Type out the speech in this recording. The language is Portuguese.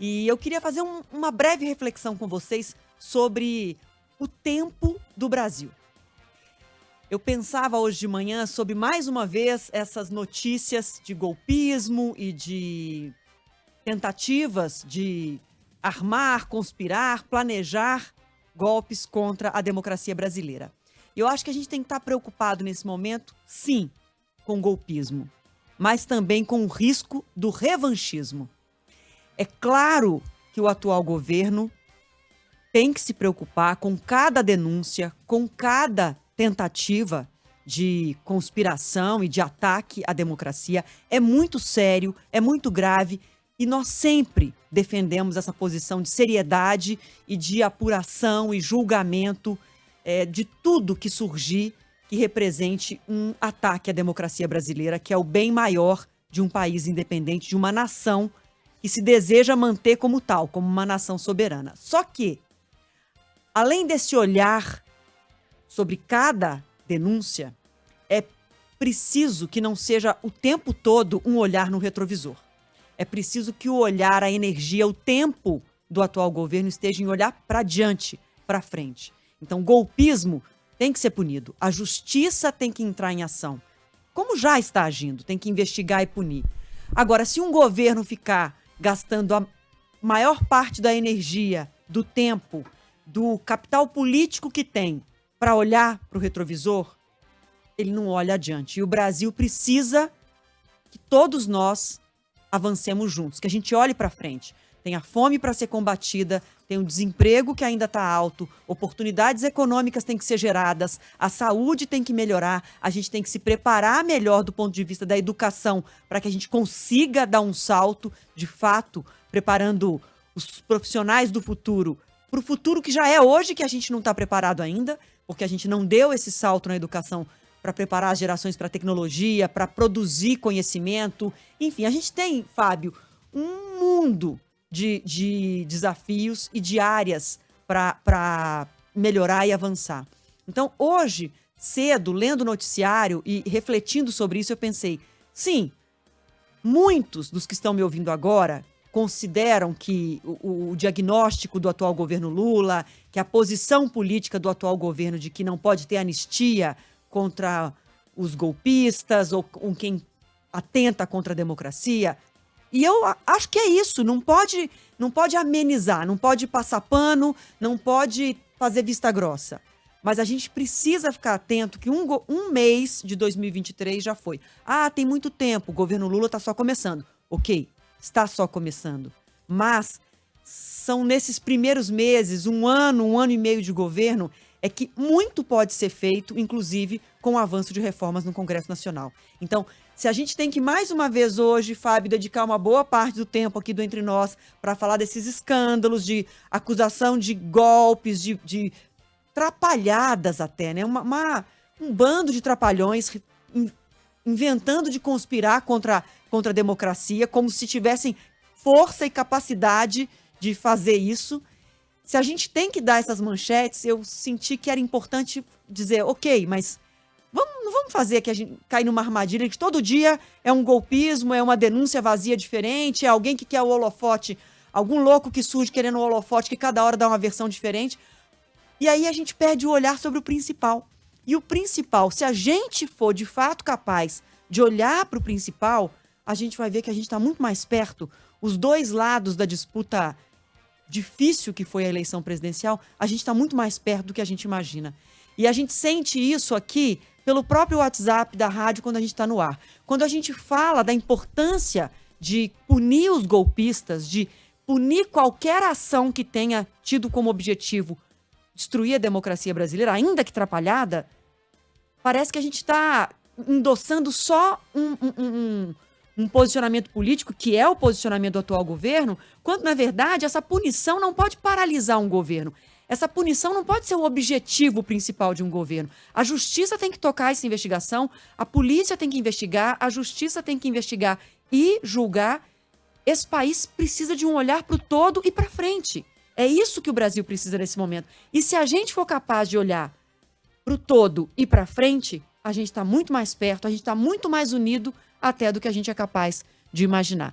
E eu queria fazer uma breve reflexão com vocês sobre o tempo do Brasil. Eu pensava hoje de manhã sobre, mais uma vez, essas notícias de golpismo e de tentativas de armar, conspirar, planejar golpes contra a democracia brasileira. E eu acho que a gente tem que estar preocupado nesse momento, sim, com o golpismo, mas também com o risco do revanchismo. É claro que o atual governo tem que se preocupar com cada denúncia, com cada tentativa de conspiração e de ataque à democracia. É muito sério, é muito grave e nós sempre defendemos essa posição de seriedade e de apuração e julgamento de tudo que surgir que represente um ataque à democracia brasileira, que é o bem maior de um país independente, de uma nação que se deseja manter como tal, como uma nação soberana. Só que, além desse olhar sobre cada denúncia, é preciso que não seja o tempo todo um olhar no retrovisor. É preciso que o olhar, a energia, o tempo do atual governo esteja em olhar para diante, para frente. Então, golpismo tem que ser punido. A justiça tem que entrar em ação. Como já está agindo, tem que investigar e punir. Agora, se um governo ficar gastando a maior parte da energia, do tempo, do capital político que tem para olhar para o retrovisor, ele não olha adiante. E o Brasil precisa que todos nós avancemos juntos, que a gente olhe para frente. Tem a fome para ser combatida, tem o desemprego que ainda está alto, oportunidades econômicas têm que ser geradas, a saúde tem que melhorar, a gente tem que se preparar melhor do ponto de vista da educação para que a gente consiga dar um salto, de fato, preparando os profissionais do futuro para o futuro que já é hoje, que a gente não está preparado ainda, porque a gente não deu esse salto na educação para preparar as gerações para a tecnologia, para produzir conhecimento. Enfim, a gente tem, Fábio, um mundo de desafios e de áreas para melhorar e avançar. Então, hoje, cedo, lendo o noticiário e refletindo sobre isso, eu pensei, sim, muitos dos que estão me ouvindo agora consideram que o diagnóstico do atual governo Lula, que a posição política do atual governo de que não pode ter anistia contra os golpistas ou com quem atenta contra a democracia. E eu acho que é isso, não pode amenizar, não pode passar pano, não pode fazer vista grossa. Mas a gente precisa ficar atento que um mês de 2023 já foi. Ah, tem muito tempo, o governo Lula está só começando. Ok, está só começando. Mas são nesses primeiros meses, um ano e meio de governo, é que muito pode ser feito, inclusive com o avanço de reformas no Congresso Nacional. Então, se a gente tem que, mais uma vez hoje, Fábio, dedicar uma boa parte do tempo aqui do Entre Nós para falar desses escândalos de acusação de golpes, de trapalhadas até, né? Um bando de trapalhões inventando de conspirar contra a democracia, como se tivessem força e capacidade de fazer isso. Se a gente tem que dar essas manchetes, eu senti que era importante dizer, ok, mas não vamos fazer que a gente caia numa armadilha que todo dia é um golpismo, é uma denúncia vazia diferente, é alguém que quer o holofote, algum louco que surge querendo o holofote, que cada hora dá uma versão diferente. E aí a gente perde o olhar sobre o principal. E o principal, se a gente for de fato capaz de olhar para o principal, a gente vai ver que a gente está muito mais perto. Os dois lados da disputa difícil que foi a eleição presidencial, a gente está muito mais perto do que a gente imagina. E a gente sente isso aqui pelo próprio WhatsApp da rádio quando a gente está no ar. Quando a gente fala da importância de punir os golpistas, de punir qualquer ação que tenha tido como objetivo destruir a democracia brasileira, ainda que atrapalhada, parece que a gente está endossando só um posicionamento político, que é o posicionamento do atual governo, quando, na verdade, essa punição não pode paralisar um governo. Essa punição não pode ser o objetivo principal de um governo. A justiça tem que tocar essa investigação, a polícia tem que investigar, a justiça tem que investigar e julgar. Esse país precisa de um olhar para o todo e para frente. É isso que o Brasil precisa nesse momento. E se a gente for capaz de olhar para o todo e para frente, a gente está muito mais perto, a gente está muito mais unido até do que a gente é capaz de imaginar.